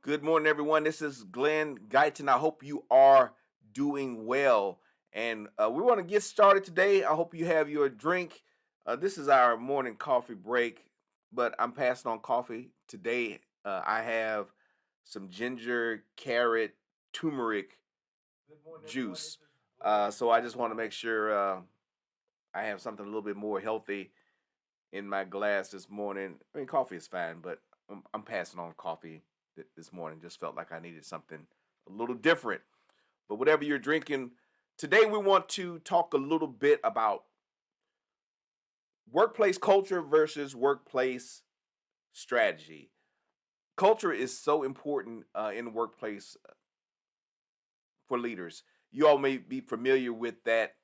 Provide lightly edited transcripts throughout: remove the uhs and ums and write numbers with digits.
Good morning, everyone. This is Glen, Guyton. I hope you are doing well. And we want to get started today. I hope you have your drink. This is our morning coffee break, but I'm passing on coffee. Today, I have some ginger, carrot, turmeric juice. So I just want to make sure I have something a little bit more healthy in my glass this morning. I mean, coffee is fine, but I'm passing on coffee this morning. Just felt like I needed something a little different. But whatever you're drinking, today we want to talk a little bit about workplace culture versus workplace strategy. Culture is so important in the workplace for leaders. You all may be familiar with that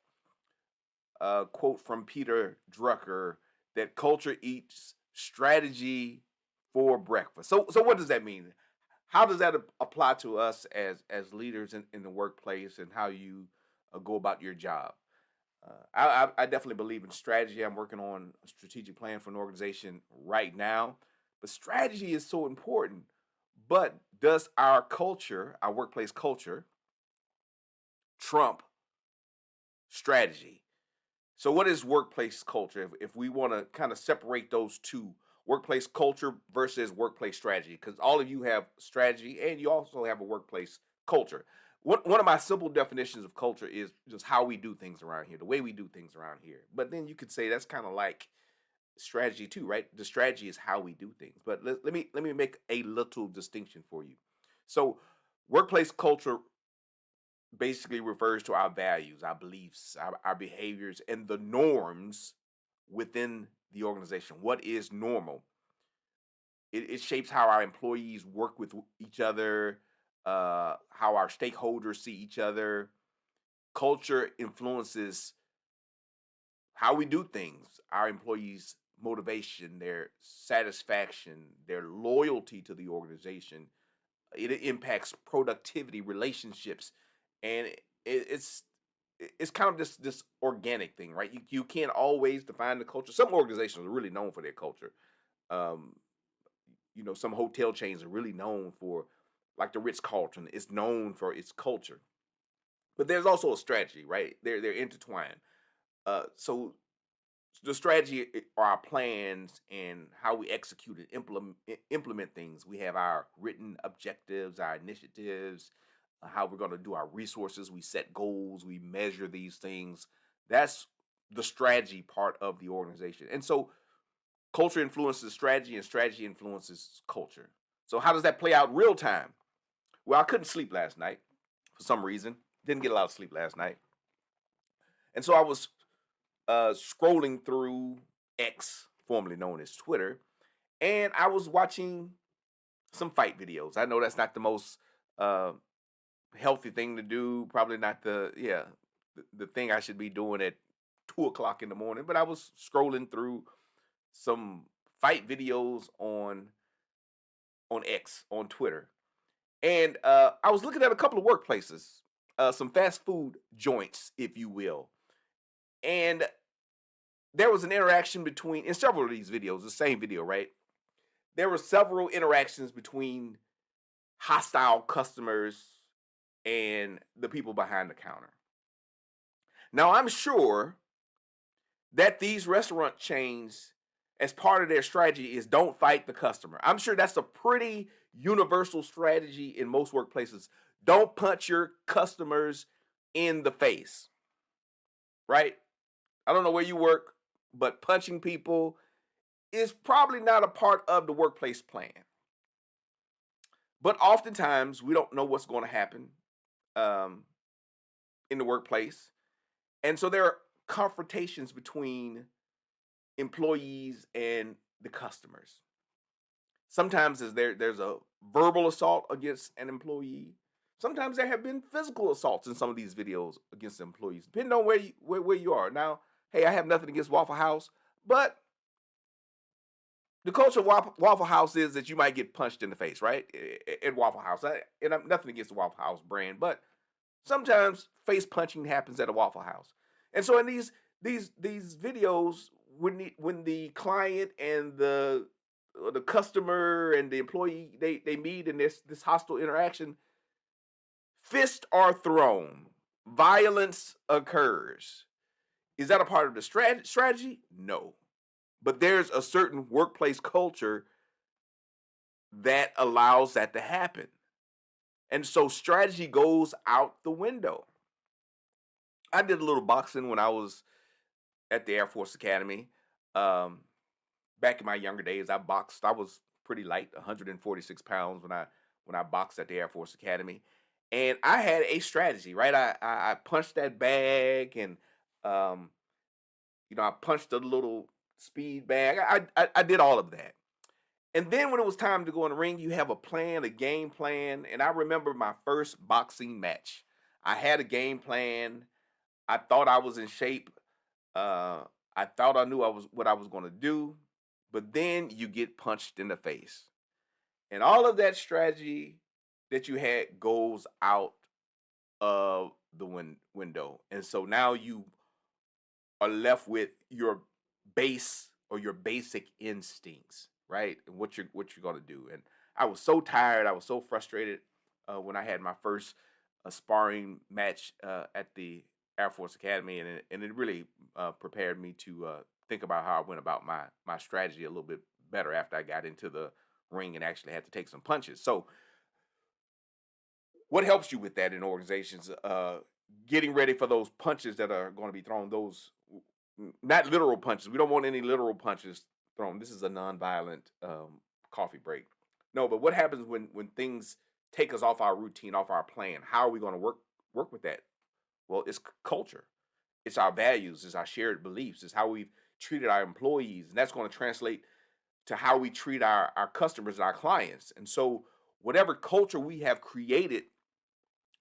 quote from Peter Drucker that culture eats strategy for breakfast. So what does that mean? How does that apply to us as leaders in the workplace and how you go about your job? I definitely believe in strategy. I'm working on a strategic plan for an organization right now, but strategy is so important. But does our culture, our workplace culture, trump strategy? So, what is workplace culture? If we want to kind of separate those two, workplace culture versus workplace strategy, because all of you have strategy and you also have a workplace culture. One of my simple definitions of culture is just how we do things around here, the way we do things around here. But then you could say that's kind of like strategy too, right? The strategy is how we do things. But let me make a little distinction for you. So, workplace culture basically refers to our values, our beliefs, our behaviors, and the norms within the organization. What is normal? It shapes how our employees work with each other, how our stakeholders see each other. Culture influences how we do things, our employees' motivation, their satisfaction, their loyalty to the organization. It impacts productivity, relationships, and it's kind of this organic thing, right? You can't always define the culture. Some organizations are really known for their culture. Um, some hotel chains are really known for, like the Ritz Carlton, it's known for its culture. But there's also a strategy, right? They're intertwined. So the strategy are our plans and how we execute and implement things. We have our written objectives, our initiatives, how we're going to do our resources. We set goals, we measure these things. That's the strategy part of the organization. And so culture influences strategy and strategy influences culture. So how does that play out real time? Well, I couldn't sleep last night for some reason. Didn't get a lot of sleep last night. And so I was scrolling through X, formerly known as Twitter, and I was watching some fight videos. I know that's not the most uh, healthy thing to do. Probably not the thing I should be doing at 2 o'clock in the morning. But I was scrolling through some fight videos on X on Twitter, and I was looking at a couple of workplaces, some fast food joints, if you will, and there was an interaction between in several of these videos, the same video, right? There were several interactions between hostile customers and the people behind the counter. Now, I'm sure that these restaurant chains, as part of their strategy, is don't fight the customer. I'm sure that's a pretty universal strategy in most workplaces. Don't punch your customers in the face, right? I don't know where you work, but punching people is probably not a part of the workplace plan. But oftentimes we don't know what's going to happen um, in the workplace. And so there are confrontations between employees and the customers. Sometimes there's a verbal assault against an employee. Sometimes there have been physical assaults in some of these videos against employees, depending on where you are. Now, hey, I have nothing against Waffle House, but the culture of Waffle House is that you might get punched in the face, right? At Waffle House, and I'm nothing against the Waffle House brand, but sometimes face punching happens at a Waffle House. And so in these videos, when the client and the customer and the employee, they meet in this hostile interaction, fists are thrown, violence occurs. Is that a part of the strategy? No. But there's a certain workplace culture that allows that to happen. And so strategy goes out the window. I did a little boxing when I was at the Air Force Academy. Um, Back in my younger days, I boxed. I was pretty light, 146 pounds when I boxed at the Air Force Academy, and I had a strategy. Right, I punched that bag, and um, I punched a little speed bag. I did all of that. And then when it was time to go in the ring, you have a plan, a game plan. And I remember my first boxing match. I had a game plan. I thought I was in shape. Uh, I thought I knew what I was going to do. But then you get punched in the face. And all of that strategy that you had goes out of the window. And so now you are left with your base or your basic instincts, right? And what you're gonna do. And I was so tired. I was so frustrated when I had my first sparring match at the Air Force Academy, and it really prepared me to think about how I went about my strategy a little bit better after I got into the ring and actually had to take some punches. So what helps you with that in organizations? Getting ready for those punches that are going to be thrown. Those not literal punches. We don't want any literal punches thrown. This is a nonviolent coffee break. No, but what happens when things take us off our routine, off our plan? How are we going to work with that? Well, it's culture. It's our values. It's our shared beliefs. It's how we've treated our employees, and that's going to translate to how we treat our customers and our clients. And so, whatever culture we have created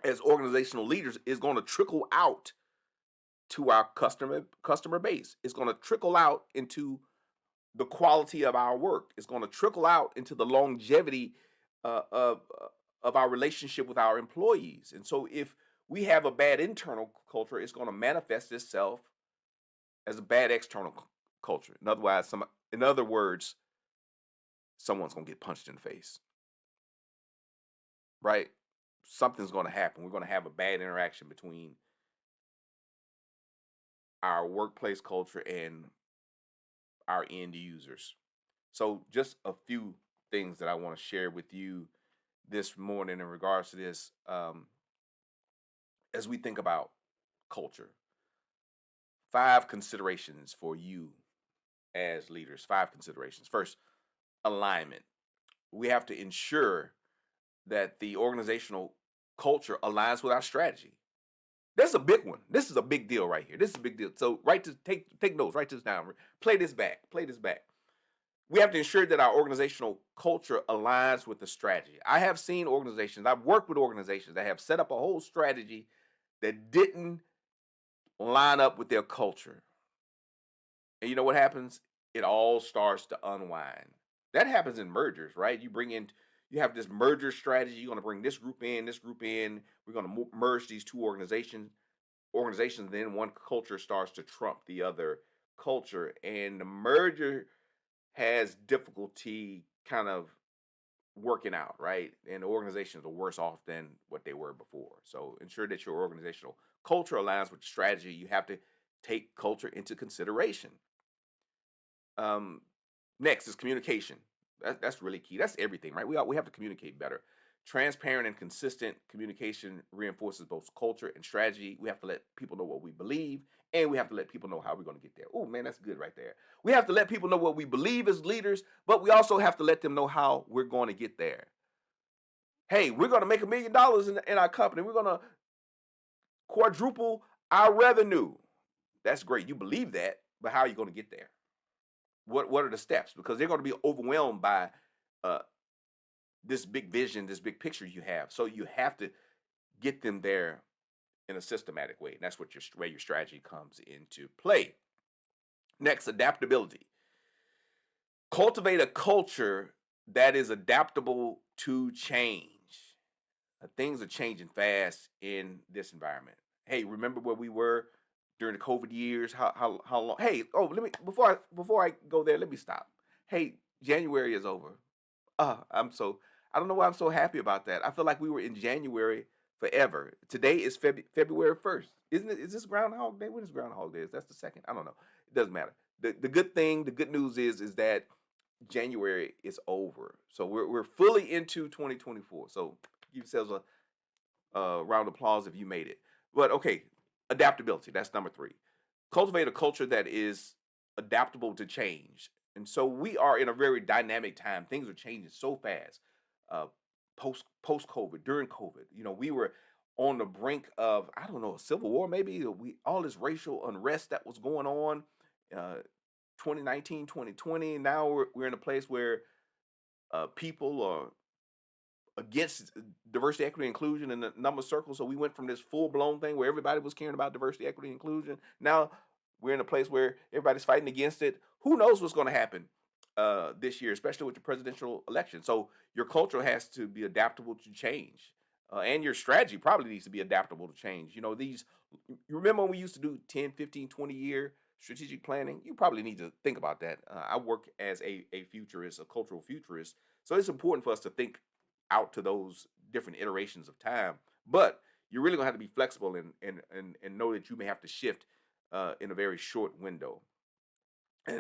as organizational leaders is going to trickle out to our customer base. It's going to trickle out into the quality of our work. It's going to trickle out into the longevity uh, of of our relationship with our employees. And so, if we have a bad internal culture, it's going to manifest itself as a bad external culture. In other words, someone's going to get punched in the face, right? Something's going to happen. We're going to have a bad interaction between our workplace culture and our end users. So, just a few things that I want to share with you this morning in regards to this as we think about culture. 5 considerations for you as leaders. 5 considerations. First, alignment. We have to ensure that the organizational culture aligns with our strategy. That's a big one. This is a big deal right here. This is a big deal. So take notes, write this down, play this back, play this back. We have to ensure that our organizational culture aligns with the strategy. I have seen organizations, I've worked with organizations that have set up a whole strategy that didn't line up with their culture. And you know what happens? It all starts to unwind. That happens in mergers, right? You have this merger strategy. You're going to bring this group in, this group in. We're going to merge these two organizations. Then one culture starts to trump the other culture, and the merger has difficulty kind of working out, right? And the organizations are worse off than what they were before. So ensure that your organizational culture aligns with the strategy. You have to take culture into consideration. Um, Next is communication. That's really key. That's everything, right? We have to communicate better. Transparent and consistent communication reinforces both culture and strategy. We have to let people know what we believe, and we have to let people know how we're going to get there. Oh man, that's good right there. We have to let people know what we believe as leaders, but we also have to let them know how we're going to get there. Hey, we're going to make $1 million in our company. We're going to quadruple our revenue. That's great. You believe that, but how are you going to get there? What are the steps? Because they're going to be overwhelmed by uh, this big vision, this big picture you have. So you have to get them there in a systematic way. And that's where your strategy comes into play. Next, adaptability. Cultivate a culture that is adaptable to change. Things are changing fast in this environment. Hey, remember where we were during the COVID years? How long? Hey, let me before I go there, let me stop. Hey, January is over. I'm so I don't know why I'm so happy about that. I feel like we were in January forever. Today is February 1st. Isn't it? Is this Groundhog Day? When is Groundhog Day? That's the second. I don't know. It doesn't matter. The good thing, the good news is that January is over. So we're fully into 2024. So give yourselves a round of applause if you made it. But okay, adaptability. That's number three. Cultivate a culture that is adaptable to change. And so we are in a very dynamic time. Things are changing so fast. Uh, post COVID, during COVID, we were on the brink of, I don't know, a civil war. Maybe we all this racial unrest that was going on. Uh, 2019, 2020. Now we're in a place where people are against diversity, equity, inclusion in a number of circles. So we went from this full blown thing where everybody was caring about diversity, equity, inclusion. Now we're in a place where everybody's fighting against it. Who knows what's going to happen this year, especially with the presidential election? So your culture has to be adaptable to change. And your strategy probably needs to be adaptable to change. You remember when we used to do 10, 15, 20-year strategic planning? You probably need to think about that. I work as a futurist, a cultural futurist. So it's important for us to think out to those different iterations of time. But you're really gonna have to be flexible and know that you may have to shift in a very short window.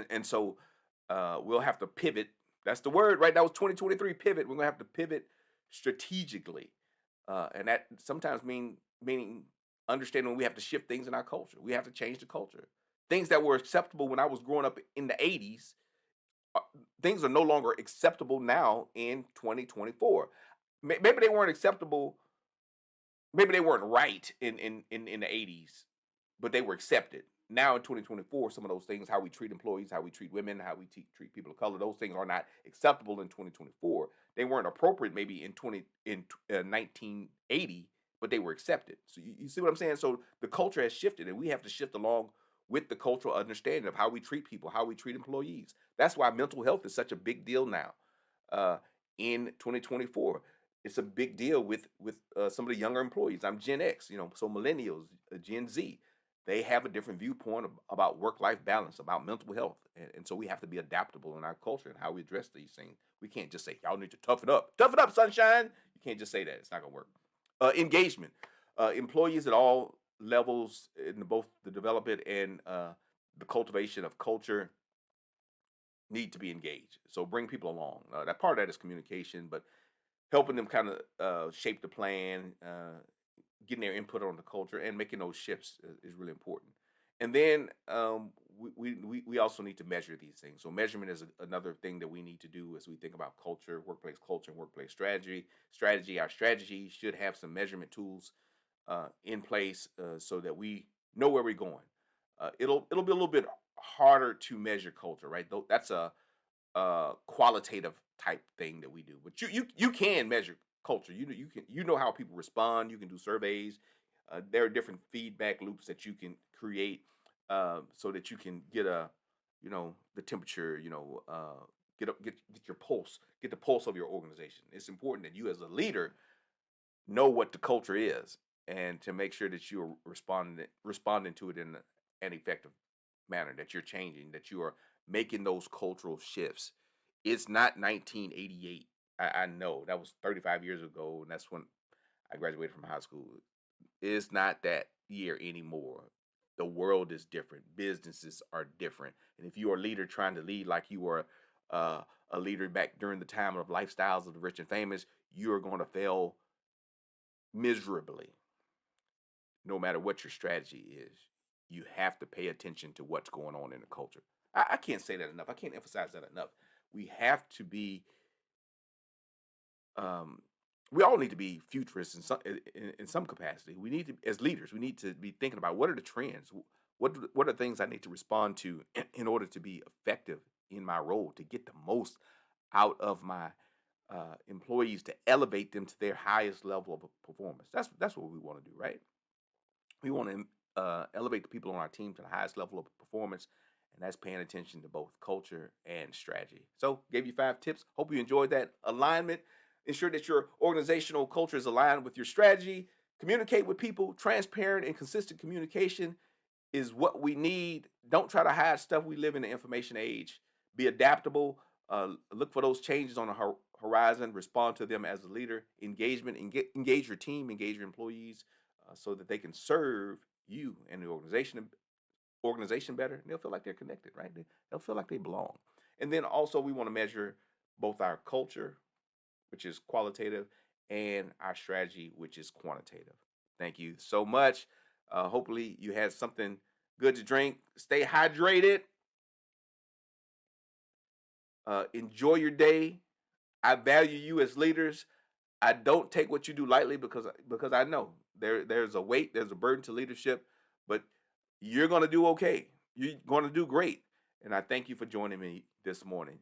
And so we'll have to pivot. That's the word, right? That was 2023 pivot. We're gonna have to pivot strategically, and that sometimes meaning understanding when we have to shift things in our culture. We have to change the culture. Things that were acceptable when I was growing up in the 80s, uh, things are no longer acceptable now in 2024. Maybe they weren't acceptable. Maybe they weren't right in the 80s, but they were accepted. Now in 2024, some of those things, how we treat employees, how we treat women, how we treat people of color, those things are not acceptable in 2024. They weren't appropriate maybe in 1980, but they were accepted. So you see what I'm saying? So the culture has shifted, and we have to shift along with the cultural understanding of how we treat people, how we treat employees. That's why mental health is such a big deal now. In 2024, it's a big deal with some of the younger employees. I'm Gen X, so millennials, Gen Z, they have a different viewpoint about work-life balance, about mental health, and so we have to be adaptable in our culture and how we address these things. We can't just say y'all need to tough it up, sunshine. You can't just say that; it's not gonna work. Engagement, employees at all levels in both the development and the cultivation of culture need to be engaged. So bring people along. That part of that is communication, but helping them kind of shape the plan, getting their input on the culture, and making those shifts is really important. And then we also need to measure these things. So measurement is another thing that we need to do as we think about culture, and workplace strategy. Our strategy should have some measurement tools in place so that we know where we're going. It'll be a little bit harder to measure culture, right? Though that's a qualitative type thing that we do. But you can measure culture. You know how people respond. You can do surveys. There are different feedback loops that you can create so that you can get the temperature. Get your pulse. Get the pulse of your organization. It's important that you as a leader know what the culture is and to make sure that you're responding to it in an effective manner. That you're changing. That you are making those cultural shifts. It's not 1988. I know that was 35 years ago, and that's when I graduated from high school. It's not that year anymore. The world is different. Businesses are different. And if you are a leader trying to lead like you were a leader back during the time of lifestyles of the rich and famous, you are going to fail miserably, no matter what your strategy is. You have to pay attention to what's going on in the culture. I can't say that enough. I can't emphasize that enough. We have to be um, we all need to be futurists in some capacity. We need to, as leaders, we need to be thinking about what are the trends, what are things I need to respond to in order to be effective in my role, to get the most out of my employees, to elevate them to their highest level of performance. That's what we want to do, right? We want to elevate the people on our team to the highest level of performance, and that's paying attention to both culture and strategy. So, gave you 5 tips. Hope you enjoyed that alignment. Ensure that your organizational culture is aligned with your strategy. Communicate with people. Transparent and consistent communication is what we need. Don't try to hide stuff. We live in the information age. Be adaptable. Look for those changes on the horizon, respond to them as a leader. Engagement, engage your team, engage your employees, so that they can serve you and the organization better. And they'll feel like they're connected, right? They'll feel like they belong. And then also, we want to measure both our culture, which is qualitative, and our strategy, which is quantitative. Thank you so much. Hopefully, you had something good to drink. Stay hydrated. Enjoy your day. I value you as leaders. I don't take what you do lightly, because I know there's a weight, there's a burden to leadership, but you're going to do okay. You're going to do great. And I thank you for joining me this morning.